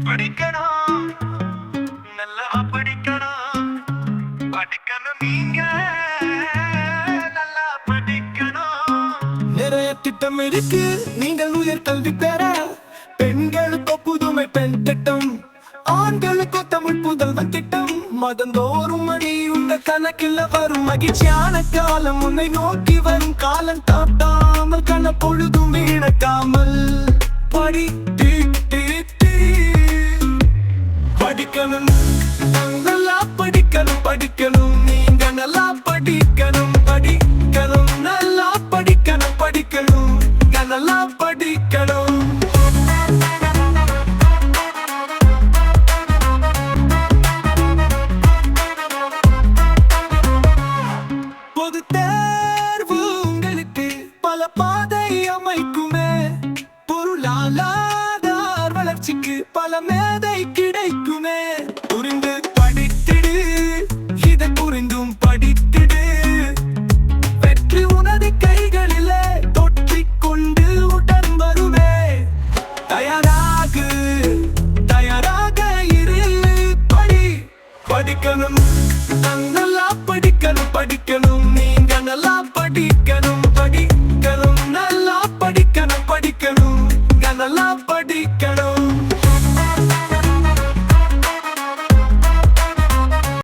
படிக்கணும், நல்லா படிக்கணும், படிக்கணும் நீங்க நல்லா படிக்கணும். நிறைய திட்டம் இருக்கு நீங்கள் உயர் கல்வி பெற. பெண்களுக்கு புதுமை பெண் திட்டம், ஆண்களுக்கு தமிழ் புதல்வன் திட்டம். மதந்தோறும் மணி உங்க கணக்கில் வரும் மகிழ்ச்சியான காலம் உன்னை நோக்கி வரும் காலம். தாட்டாமல் கண்ண பொழுதும் வீணக்காமல் படி படிக்கணும், நல்லா படிக்கணும், படிக்கணும் நீங்க நல்லா படிக்கணும், படிக்கணும் நல்லா படிக்கணும், படிக்கணும் நல்லா படிக்கணும். பொது தேர்வு உங்களுக்கு பல பாதை அமைக்குமே. பொருளாதார வளர்ச்சிக்கு பல மேதை கிடைக்குமே. புரிந்து படித்திடு, இதை புரிந்தும் படித்திடு. வெற்றி உனது கைகளிலே தொற்றிக் கொண்டு உடன் வருமே. தயாராக இரு, படிக்கணும்.